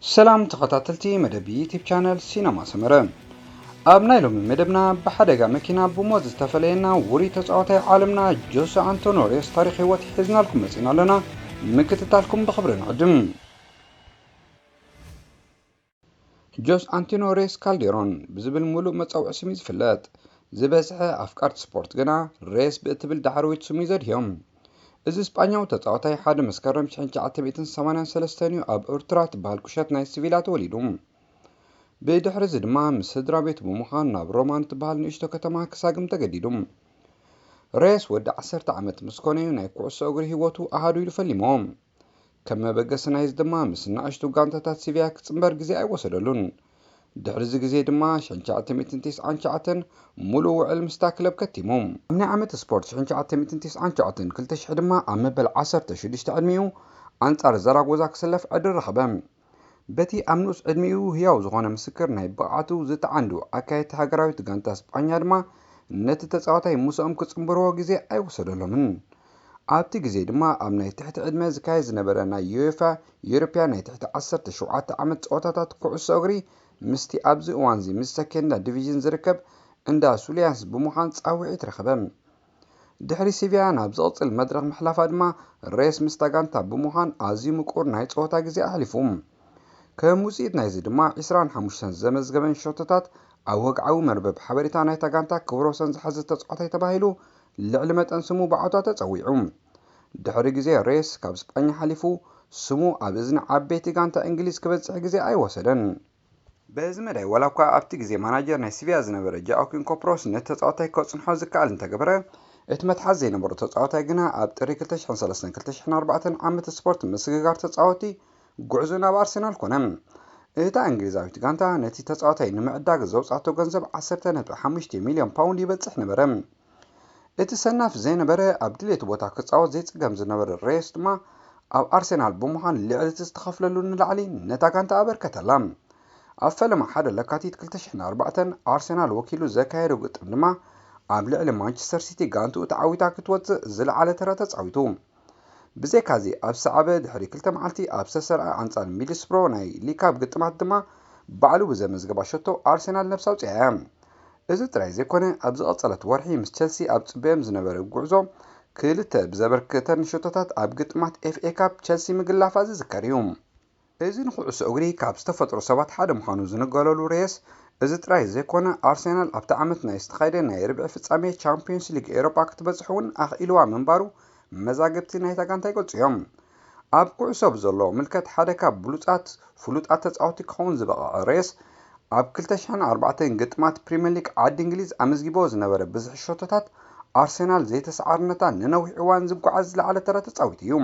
سلام تخطاتلتي مدبي يوتيوب channel سينما سمره ابناي لهم مدبنا بحدقه مكينه بموت استفلينا وري تصاوتي عالمنا جوزي أنطونيو ريس تاريخ هيوت حزنا لكم مسينا لنا مكتتالكم بخبرنا عدم جوزي أنطونيو ريس كالديرون بزبل ملو مصوع سمي زفلات زبزحه افكار سبورت غنا ريس باتبل دحرويت سمي زديهم እዚ ስጳኛው ተጻዋታይ ሓደ መስከረም 1983 ኣብ ኤርትራ ትበሃል ኩሸት ናይ ሲቪላት ወሊዱ ብድሕሪ እዚ ድማ ምስ ስድራ ቤት ብምዃን ናብ ሮማን ትበሃል ንእሽቶ ከተማ ክሳግም ተገዲዱ ሬስ ወዲ 10 ዓመት ምስ ኮነ ናይ ኩዕሶ እግሪ ህይወቱ ኣሃዱ ኢሉ ፈሊሞም ከም መበገሲ ናይዝ ድማ ምስ ንኣሽቱ ጋንታታት ሲቪያ ክጽምበር ግዜ ኣይወሰደሉን ድሕሪ እዚ ግዜ ድማ 1999 ሙሉእ ውዕል ምስታ ክለብ ከቲሞም ኣብ ዓመት ስፖርት 1999 2000 ድማ ኣብ መበል 16 ዕድሚኡ ኣንጻር ዘራጎዛ ክሰለፍ ዕድል ረኸበ በቲ ኣብ ንኡስ ዕድሚኡ ህያው ዝኾነ ምስክር ናይ ብቕዓቱ ዝተዓንዱ ኣካየድቲ ሃገራዊት ጋንታ ስጳኛ ድማ ነቲ ተጻዋታይ ሙስኦም ክጽምብርዎ ግዜ ኣይወሰደሎምን ኣብቲ ግዜ ድማ ኣብ ናይ ትሕቲ ዕድመ ዝካየድ ዝነበረ ናይ ዩኤፋ ዩሮፕያ ናይ ትሕቲ 17 ዓመት ጸወታታት ኩዕሶ እግሪ ምስቲ ኣብዚ እዋን እዚ ምስ ሰከንዳ ዲቪዥን ዝርከብ እንዳ ሱልያንስ ብምዃን ጻውዒት ረኸበ ድሕሪ ሲቪያ ናብ ዝቕጽል መድረኽ ምሕላፋ ድማ ሬስ ምስታ ጋንታ ብምዃን ኣዝዩ ምቁር ናይ ጸወታ ግዜ ኣሕሊፉ ከም ውፅኢት ናይዚ ድማ 25 ዘመዝገበን ሾቶታት ኣብ ወግዓዊ መርበብ ሓበሬታ ናይታ ጋንታ ክብረ ወሰን ዝሓዘ ተጻዋታይ ተባሂሉ ልዕሊ መጠን ስሙ ብዓውታ ተጸዊዑ ድሕሪ ግዜ ሬስ ካብ ስጳኛ ሓሊፉ ስሙ ኣብ እዝኒ ዓበይቲ ጋንታ እንግሊዝ ክበጽሕ ግዜ ኣይወሰደን በዚ መዳይ ወላኳ ኣብቲ ግዜ ማናጀር ናይ ሲቪያ ዝነበረ ጃኦኪን ኮፕሮስ ነቲ ተጻዋታይ ከጽንሖ ዝከኣል እንተገበረ እቲ መትሓዝ ዘይነበሮ ተጻዋታይ ግና ኣብ ጥሪ 2003-2004 ዓመት ስፖርት ምስግጋር ተጻወቲ ጉዕዞ ናብ ኣርሰናል ኮነ እታ እንግሊዛዊት ጋንታ ነቲ ተጻዋታይ ንምዕዳግ ዘውጻቶ ገንዘብ 10.5 ሚልዮን ፓውንድ ይበጽሕ ነበረ እቲ ሰናፍ ዘይነበረ ኣብ ድሌት ቦታ ክጻወት ዘይጽገም ዝነበረ ሬስ ድማ ኣብ ኣርሰናል ብምዃን ልዕሊ ዝተኸፍለሉ ንላዕሊ ነታ ጋንታ ኣበርከተላ ኣብ ፈለማ ሓደ ለካቲት 2004 ኣርሰናል ወኪሉ ዘካየዶ ግጥም ድማ ኣብ ልዕሊ ማንቸስተር ሲቲ ጋንቱ ተዓዊታ ክትወጽእ ዝለዓለ ተራ ተጻዊቱ ብዘይካዚ ኣብ ሰዓበ ድሕሪ 2 መዓልቲ ኣብ ዝተሰርዐ ኣንጻር ሚድልስብሮ ናይ ሊካብ ግጥማት ድማ ባዕሉ ብዘመዝገባ ሸቶ ኣርሰናል ነፍሲ ኣውፅያ እዚ ጥራይ ዘይኮነ ኣብ ዝቐጸለት ወርሒ ምስ ቸልሲ ኣብ ጽበዮም ዝነበረ ጉዕዞ ክልተ ብዘበርከተን ሸቶታት ኣብ ግጥማት ኤፍኤ ካፕ ቸልሲ ምግላፋ ዝዝከር እዩ እዚ ንኩዕሶ እግሪ ካብ ዝተፈጥሮ ሰባት ሓደ ምዃኑ ዝነገረሉ ሬስ እዚ ጥራይ ዘይኮነ ኣርሰናል ኣብቲ ዓመት ናይ ዝተኻየደ ናይ ርብዒ ፍጻሜ ቻምፒዮንስ ሊግ ኤውሮፓ ክትበጽሑን ኣኽኢልዋ ምንባሩ መዛግብቲ ናይታ ጋንታ ይገልጹዮም ኣብ ኩዕሶ ብዘሎ ምልከት ሓደ ካብ ብሉጻት ፍሉጣት ተጻወቲ ክኸውን ዝበቕዐ ሬስ ኣብ 2004 ግጥማት ፕሪምየር ሊግ ዓዲ እንግሊዝ ኣመዝጊቦ ዝነበረ ብዙሕ ሸቶታት ኣርሰናል ዘይተሰዓርነታ ንነዊሕ እዋን ዝጓዓዝ ዝለዓለ ተራ ተጻዊት እዩ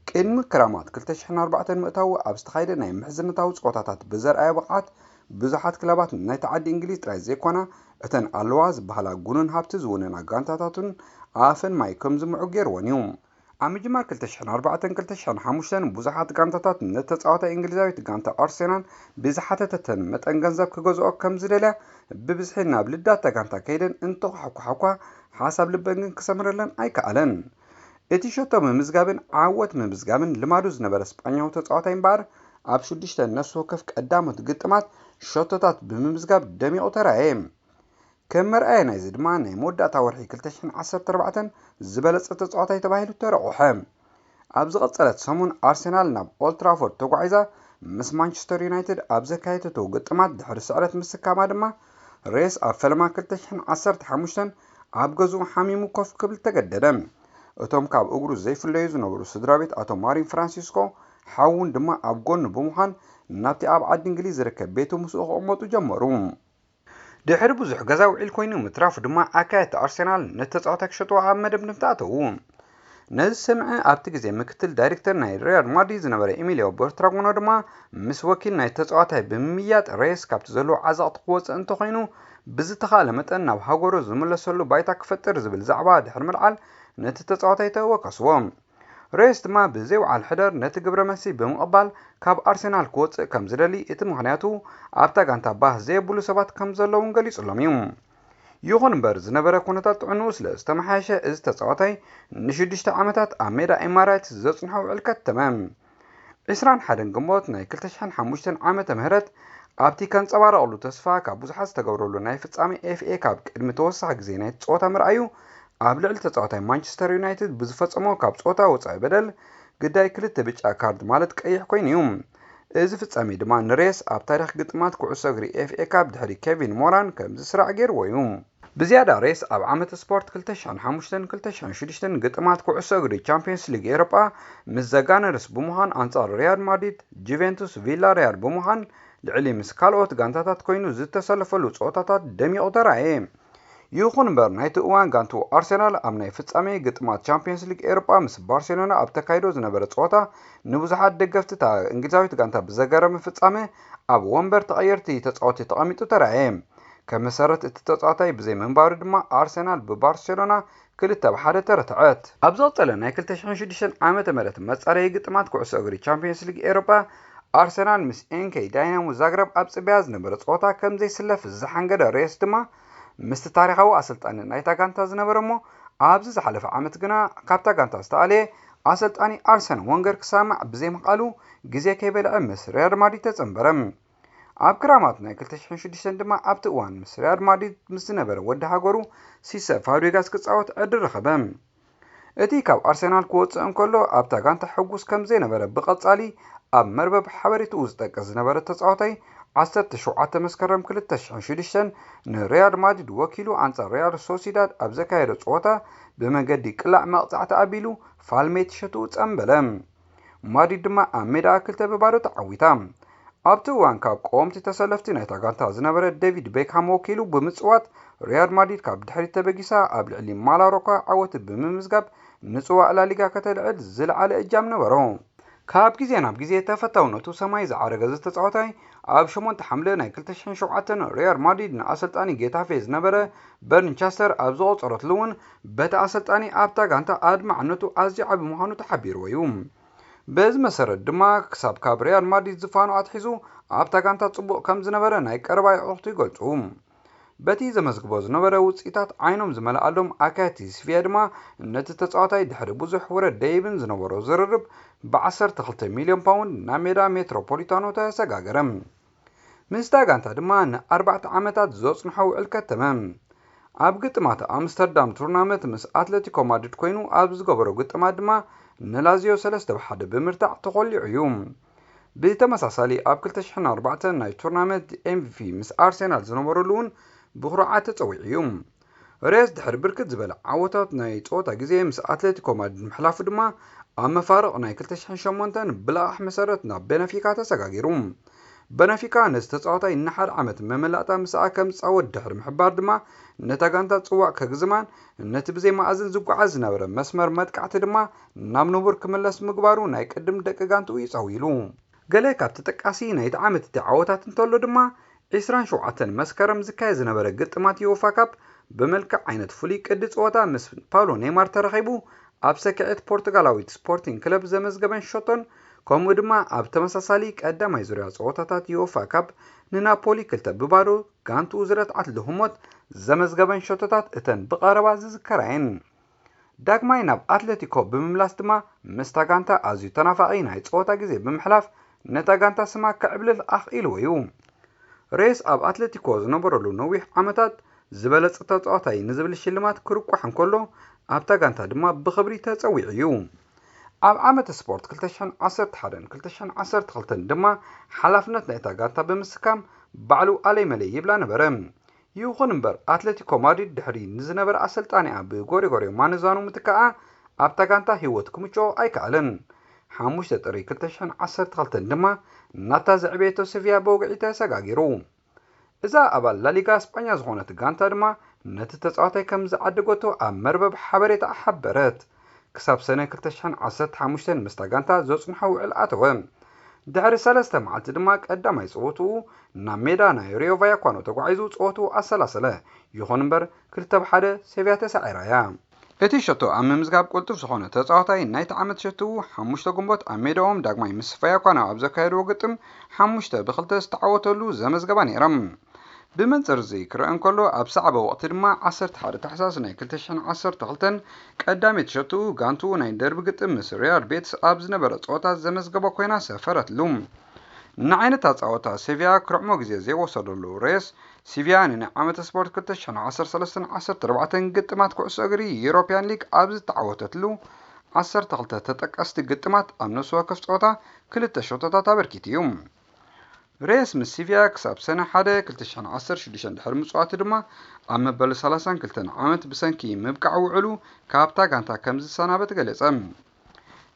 ቅድሚ ክራማት 2004 ምእታው ኣብ ዝተኻየደ ናይ ምሕዝነታዊ ጸወታታት ብዘርኣየ ብቕዓት ብዙሓት ክለባት ናይ ተዓዲ እንግሊዝ ጥራይ ዘይኮና እተን ኣለዋ ዝበሃላ ጉኑን ሃብቲ ዝውነና ጋንታታቱን ኣፈን ማይ ከም ዝምዑ ገይርዎን እዩ ኣብ ምጅማር 2004-2005 ብዙሓት ጋንታታት ነተጻዋታይ እንግሊዛዊት ጋንታ ኣርሰናል ብዝሓተተን መጠን ገንዘብ ክገዝኦ ከም ዝደልያ ብብዝሒ ናብ ልዳታ ጋንታ ከይደን እንተኳሓኳ ሓሳብ ልበን ግን ክሰምረለን ኣይከኣለን እቲ ሸቶ ምምዝጋብን ዓወት ምምዝጋብን ልማዱ ዝነበረ ስጳኛዊ ተጻዋታይ እምበር ኣብ 6 ነፍሲ ወከፍ ቀዳሞት ግጥማት ሸቶታት ብምምዝጋብ ደሚቑ ተራእየ ከም መርኣየ ናይዚ ድማ ናይ መወዳእታ ወርሒ 2014 ዝበለጸ ተጻዋታይ ተባሂሉ ተረቑሐ ኣብ ዝቐጸለት ሰሙን ኣርሰናል ናብ ኦልድ ትራፎርድ ተጓዒዛ ምስ ማንቸስተር ዩናይትድ ኣብ ዘካየደቶ ግጥማት ድሕሪ ስዕረት ምስካማ ድማ ሬስ ኣብ ፈለማ 2015 ኣብ ገዝኡ ሓሚሙ ኮፍ ክብል ተገደደ እቶም ካብ እግሩ ዘይፍለዩ ዝነበሩ ስድራቤት ኣቶ ማሪን ፍራንሲስኮ ሓውን ድማ ኣብ ጎኑ ብምዃን ናብቲ ኣብ ዓዲ እንግሊዝ ዝርከብ ቤቱ ምስኡ ክቕመጡ ጀመሩ ድሕሪ ብዙሕ ገዛ ውዒል ኮይኑ ምትራፉ ድማ ኣካየድቲ ኣርሰናል ነቲ ተጻዋታይ ክሸጥዎ ኣብ መደብ ንፍታኣተዉ ነዚ ሰምዐ ኣብቲ ግዜ ምክትል ዳይሬክተር ናይ ሪያል ማድሪድ ዝነበረ ኤሚልዮ ቦርትራጎኖ ድማ ምስ ወኪል ናይ ተጻዋታይ ብምምያጥ ሬስ ካብቲ ዘለዎ ዓዛቕቲ ክወፅእ እንተኮይኑ ብዝተኻለ መጠን ናብ ሃገሩ ዝምለሰሉ ባይታ ክፈጥር ዝብል ዛዕባ ድሕሪ ምልዓል ነቲ ተጻዋታይ ተወከስዎ ሬስ ድማ ብዘይወዓል ሕደር ነቲ ግብረ መልሲ ብምቕባል ካብ ኣርሰናል ክወፅእ ከም ዝደሊ እቲ ምኽንያቱ ኣብታ ጋንታ ባህ ዘየብሉ ሰባት ከም ዘለውን ገሊጹሎም እዩ ይኹን እምበር ዝነበረ ኩነታት ጥዕንኡ ስለ ዝተመሓየሸ እዚ ተጻዋታይ ን6 ዓመታት ኣብ ሜዳ ኤማራይትስ ዘጽንሖ ውዕል ከተመ 21 ግንቦት ናይ 2005 ዓመተ ምህረት ኣብቲ ከንጸባረቐሉ ተስፋ ካብ ብዙሓት ዝተገብረሉ ናይ ፍጻሜ ኤፍኤ ካብ ቅድሚ ተወሳኺ ግዜ ናይ ጸወታ ምርኣዩ ኣብ ልዕሊ ተጻዋታይ ማንቸስተር ዩናይትድ ብዝፈጸሞ ካብ ጸወታ ወጻኢ በደል ግዳይ ክልተ ብጫ ካርድ ማለት ቀይሕ ኮይኑ እዩ። እዚ ፍጻሜ ድማ ንሬስ ኣብ ታሪኽ ግጥማት ኩዕሶ እግሪ ኤፍኤ ካብ ድሕሪ ኬቪን ሞራን ከም ዝስራዕ ገይርዎ እዩ። ብዝያዳ ሬስ ኣብ ዓመት ስፖርት 2005-2006 ግጥማት ኩዕሶ እግሪ ቻምፒየንስ ሊግ ኤሮጳ ምስ ዘጋነርስ ብምዃን ኣንጻር ሪያል ማድሪድ፣ ጁቬንቱስ፣ ቪላሪያል ብምዃን ልዕሊ ምስ ካልኦት ጋንታታት ኮይኑ ዝተሰለፈሉ ጸወታታት ደሚቑ ተራእየ። ይኹን እምበር ናይቲ እዋን ጋንቱ ኣርሴናል ኣብ ናይ ፍጻሜ ግጥማት ቻምፒየንስ ሊግ ኤሮጳ ምስ ባርሴሎና ኣብ ተካይዶ ዝነበረ ጸወታ ንብዙሓት ደገፍቲ እታ እንግሊዛዊት ጋንታ ብዘገረመ ፍጻሜ ኣብ ወንበር ተቐየርቲ ተጻወቲ ተቐሚጡ ተራእየ። ከም መሰረት እቲ ተጻዋታይ ብዘይ ምንባሩ ድማ ኣርሴናል ብባርሴሎና 2-1 ተረትዐት። ኣብ ዝቐጸለ ናይ 2006 ዓመተ ምህረት መጻረዪ ግጥማት ኩዕሶ እግሪ ቻምፒየንስ ሊግ ኤሮጳ ኣርሴናል ምስ ኤንኬ ዳይናሞ ዛግረብ ኣብ ጽብያ ዝነበረ ጸወታ ከም ዘይስለፍ ዝሓንገደ ሬስ ድማ ምስቲ ታሪኻዊ ኣሰልጣኒ ናይታ ጋንታ ዝነበረ እሞ ኣብዚ ዝሓለፈ ዓመት ግና ካብታ ጋንታ ዝተኣለየ ኣሰልጣኒ ኣርሰን ወንገር ክሳማዕ ብዘይምኽኣሉ ግዜ ከይበልዐ ምስ ሪያል ማድሪድ ተጸንበረ። ኣብ ክራማት ናይ 2006 ድማ ኣብቲ እዋን ምስ ሪያል ማድሪድ ምስ ዝነበረ ወዲ ሃገሩ ሲሰ ፋብሪጋስ ክጻወት ዕድል ረኸበ። እቲ ካብ ኣርሴናል ክወፅእ እንከሎ ኣብታ ጋንታ ሕጉስ ከም ዘይነበረ ብቐጻሊ ኣብ መርበብ ሓበሬትኡ ዝጠቅስ ዝነበረ ተጻዋታይ 17 መስከረም 2006 ንሪያል ማድሪድ ወኪሉ ኣንጻር ሪያል ሶሲዳድ ኣብ ዘካየደ ጸወታ ብመንገዲ ቅላዕ መቕጻዕቲ ኣቢሉ ፋልሜት ሸቱ ጸንበለ። ማድሪድ ድማ ኣብ ሜዳ 2-0 ተዓዊታ። ኣብቲ እዋን ካብ ቀወምቲ ተሰለፍቲ ናይታ ጋንታ ዝነበረ ዴቪድ ቤክሃም ወኪሉ ብምጽዋት ሪያል ማድሪድ ካብ ድሕሪት ተበጊሳ ኣብ ልዕሊ ማላሮካ ዓወት ብምምዝጋብ ንጽዋዕ ላሊጋ ከተልዕል ዝለዓለ እጃም ነበሮ። ካብ ግዜ ናብ ግዜ ተፈታውነቱ ሰማይ ዝዓረገ ዝተጻዋታይ ኣብ 8 ሐምለ ናይ 2007 ሪያል ማድሪድ ንኣሰልጣኒ ጌታፌ ዝነበረ በርንቻስተር ኣብ ዝቖጸረትሉ እውን በቲ ኣሰልጣኒ ኣብታ ጋንታ ኣድማዕነቱ ኣዝዩ ዓቢ ምዃኑ ተሓቢርዎ እዩ። በዚ መሰረት ድማ ክሳብ ካብ ሪያል ማድሪድ ዝፋኑ ኣትሒዙ ኣብታ ጋንታ ጽቡቕ ከም ዝነበረ ናይ ቀረባ ኣቑሑቱ ይገልጹ። በቲ ዘመዝግቦ ዝነበረ ውጽኢታት ዓይኖም ዝመልኣሎም ኣካያቲ ስቪያ ድማ ነቲ ተጻዋታይ ድሕሪ ብዙሕ ውረድ ደይብን ዝነበሮ ዝርርብ ብ12 ሚልዮን ፓውንድ ናብ ሜዳ ሜትሮፖሊታኖ ተሰጋገረ። ምስታ ጋንታ ድማ ን4 ዓመታት ዘጽንሖ ውዕል ከተመ። ኣብ ግጥማት ኣምስተርዳም ቱርናመንት ምስ ኣትሌቲኮ ማድሪድ ኮይኑ ኣብ ዝገበሮ ግጥማት ድማ ንላዚዮ 3-1 ብምርታዕ ተቖሊዑ እዩ። ብተመሳሳሊ ኣብ 2004 ናይ ቱርናመንት ኤምቪፒ ምስ ኣርሴናል ዝነበረሉ እውን ብኩርዓት ተጸዊዑ እዩ። ሬስ ድሕሪ ብርክት ዝበለ ዓወታት ናይ ጸወታ ግዜ ምስ ኣትሌቲኮ ማድሪድ ምሕላፉ ድማ ኣብ መፋርቕ ናይ 2008 ብልቓሕ መሰረት ናብ ቤነፊካ ተሰጋጊሩ። ቤነፊካ ነዚ ተጻዋታይ ንሓደ ዓመት መመላእታ ምስኣ ከም ዝጻወት ድሕሪ ምሕባር ድማ ነታ ጋንታ ጽዋዕ ከግዝማን ነቲ ብዘይ ማእዝን ዝጓዓዝ ዝነበረ መስመር መጥቃዕቲ ድማ ናብ ንቡር ክምለስ ምግባሩ ናይ ቅድም ደቂ ጋንትኡ ይጸዊሉ። ገለ ካብ ተጠቃሲ ናይቲ ዓመት እቲ ዓወታት እንተሎ ድማ 27 መስከረም ዝካየድ ዝነበረ ግጥማት ዩኤፋ ካፕ ብመልክዕ ዓይነት ፍሉይ ቅዲ ጸወታ ምስ ፓውሎ ኔይማር ተረኺቡ ኣብ ሰክዔት ፖርቱጋላዊት ስፖርቲንግ ክለብ ዘመዝገበን ሸቶን ከምኡ ድማ ኣብ ተመሳሳሊ ቀዳማይ ዙርያ ጸወታታት ዩኤፋ ካፕ ንናፖሊ 2-0 ጋንትኡ ዝረትዓት ልህሞት ዘመዝገበን ሸቶታት እተን ብቐረባ ዝዝከራየን። ዳግማይ ናብ ኣትሌቲኮ ብምምላስ ድማ ምስታ ጋንታ ኣዝዩ ተናፋቒ ናይ ጸወታ ግዜ ብምሕላፍ ነታ ጋንታ ስማ ከዕብልል ኣኽኢልዎ እዩ። ሬስ ኣብ ኣትሌቲኮ ዝነበረሉ ነዊሕ ዓመታት ዝበለጸ ተጻዋታይ ንዝብል ሽልማት ክርቋሕ እንከሎ ኣብታ ጋንታ ድማ ብኽብሪ ተጸዊዑ እዩ። ኣብ ዓመት ስፖርት 2011-2012 ድማ ሓላፍነት ናይታ ጋንታ ብምስካም ባዕሉ ኣለይ መለይ ይብላ ነበረ። ይኹን እምበር ኣትሌቲኮ ማድሪድ ድሕሪ ንዝነበረ ኣሰልጣኒኣ ብጎሪጎርዮ ማንዛኑ ምትካኣ ኣብታ ጋንታ ህይወት ክምችኦ ኣይከኣለን። 5 ጥሪ 2012 ድማ ናታ ዘዕቤቶ ሰቪያ በውግዒ ተሰጋጊሩ። እዛ ኣባል ላሊጋ እስጳኛ ዝኾነት ጋንታ ድማ ነቲ ተጻዋታይ ከም ዝዓደገቶ ኣብ መርበብ ሓበሬታ ሓበረት። ክሳብ ሰነ 2015 ምስታ ጋንታ ዘጽንሖ ውዕል ኣተወ። ድሕሪ 3 መዓልቲ ድማ ቀዳማይ ጸወትኡ ናብ ሜዳ ናይ ሪዮ ቫያኳኖ ተጓዒዙ ጸወትኡ ኣሰላሰለ። ይኹን እምበር 2-1 ሰቪያ ተሳዒራያ። እቲ ሸቶ ኣብ ምምዝጋብ ቁልጡፍ ዝኾነ ተጻዋታይ ናይቲ ዓመት ሸትኡ 5 ግንቦት ኣብ ሜዳኦም ዳግማይ ምስ ቫያኳኖ ኣብ ዘካየድዎ ግጥም 5-2 ዝተዓወተሉ ዘመዝገባ ነይሮም። بمنظر زي كرأن كله أبصعب وقت ما عصرت حارة تحساس ناي كلتشان عصرت تغلطن قدامي تشتو غانتو ناي درب قطم مسريار بيت أبز نبرت صوتا زمز قبا كوينا سفرت لوم نعينة تصوتا سيفيا كرعمو جزي زي وصلوا له ريس سيفيا ننا عامة سبورت كلتشان عصر تربعتن قطمات كوعس أغري يوروبيان ليك أبز تعوتت له عصر تغلطة تتقست قطمات أمنسوا كفصوتا كلتا شوطتا تابركيتيوم ريس من سيفيا كساب سنة حدا كلتشان عصر شديشان دحر مصوات دما أما بل سلاسان كلتن عامت بسنكي مبقع وعلو كابتا كانتا كمز سنة بتقلصم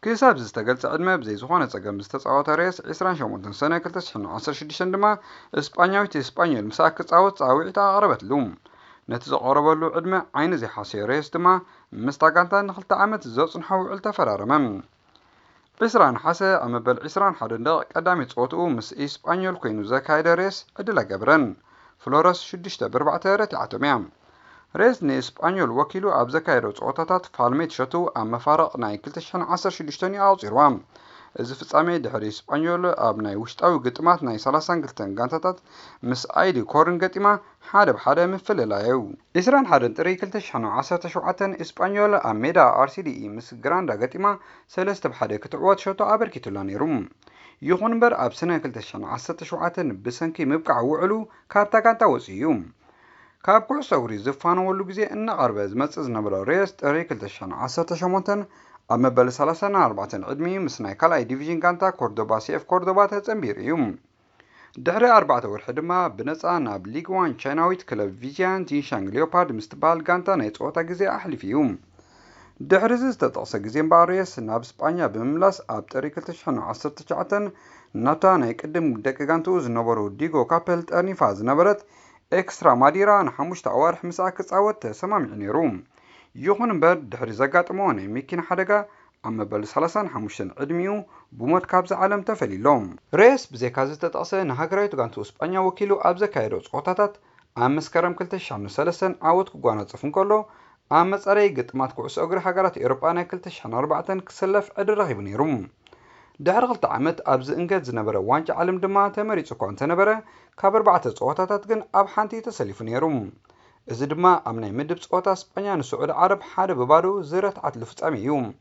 كساب زستقلت عدمه بزي زخونة تقام زتتصاوت ريس 28 سنة كلتشان عصر شديشان دما اسبانياويت اسبانيول مساك تصاوت صاوعتا غربت لوم نتيجة قربلو عدمه عين زي حاسي ريس دما مستاقانتا نخلت عامت زوصن حوعلتا فرارمم بسران حاسة أما بالعسران حدن قدامي تصوتو مس إسبانيول كوينو زكايدا ريس عدلا قبرن فلورس شدشتا بربعتا رتعتميام ريس ني إسبانيول وكيلو أب زكايدا تصوتاتات فالميت شتو أما فارق ناي كلتشان عصر شدشتاني أوزيروام إذا فتصامي دحري إسبانيول أب ناي وشتاوي قطمات ناي سلاسان قلتن قانتاتات مس أيدي كورن قطمة حدا بحدا مفل لايو إسران حدن تري كلتشانو عصر تشوعتن إسبانيول أم ميدا RCDE مس غراندا قطمة سلست بحدا كتعوات شوتو أبركيتولاني روم يخون بر أب سنة كلتشانو عصر تشوعتن بسنكي مبقع وعلو كابتا كانتا وسيوم كاب كوعسوغري زفانو ولو جزي إن غربز متسز نبرا ريس تري كلتشانو عصر تشومونتن أما بل سلاسنا 4 عدمي مسناي كالاي ديفيجن كانتا كوردوبا سي اف كوردوبا تتنبيريوم دحري 4 ورح دما بنصا ناب ليغ 1 تشايناويت كلب فيجان تي شانغ ليوبارد مستبال كانتا ناي صوتا غزي احلفيوم دحري زتطقس غزي باريس ناب اسبانيا بمملاس اب طريق 2019 ناتا ناي قدم دق غانتو زنبرو ديغو كابل طرني فاز نبرت اكسترا ماديرا نحمشت اوارح مساك صاوت سمامع نيروم يخون برد دحري زقاطمو ناي ميكين حدقا أما بل 35 عدميو بموت كابز عالم تفليلوم ريس بزيكا زتطقس نهاجرايت غانتو اسبانيا وكيلو ابزا كايرو صوتاتات ام مسكرم كلتشانو سلسن عاوت كغوانا صفن كله ام مصري قطمات كعس اغري هاجرات اوروبانا كلتشانو 4 كسلف عدل رهيب نيروم دحر غلط عمت ابز انجد زنبره وانج عالم دما تمريصو كون تنبره كاب 4 صوتاتات كن اب حانتي تسليف نيروم إذا دما أمناي مدب صوتا اسبانيا نسعود عرب حدا ببارو زرت عتل فصامي يوم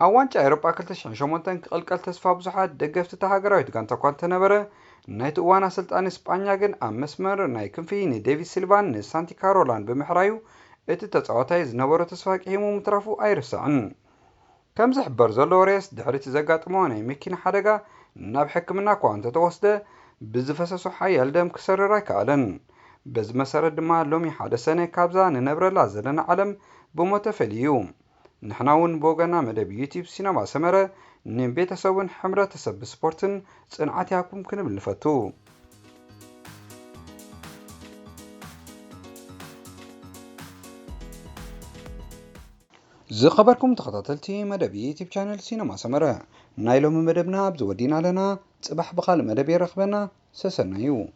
أوانج أوروبا كلتشان شومونتن قلقل تسفا بزحات دقفت تهاجرايت غانتا كونت نبره نايت وانا سلطان اسبانيا جن ام مسمر ناي كنفي ني ديفيد سيلفان ني سانتي كارولان بمحرايو ات تتصاوتاي زنبرو تسفاق هيمو مترافو ايرسعن كم زحبر زلو ريس دحري تزقاطمو ناي مكين حدقا ناب حكمنا كوانت توسده بزفسسو حيال دم كسرراي كالن بز مسرد دما لومي حدا سنة كابزا ننبرلا زلنا علم بمتفليوم نحناون بوغنا مدب يوتيوب سينما سمرة نبيت سوون حمرة تسب سبورتن صنعتياكم كنبل نفتو زي خبركم تخططلتي مدب يوتيوب channel سينما سمرة نايلوم مدبنا بزودينا لنا صباح بخال مدب يرخبنا سسنايو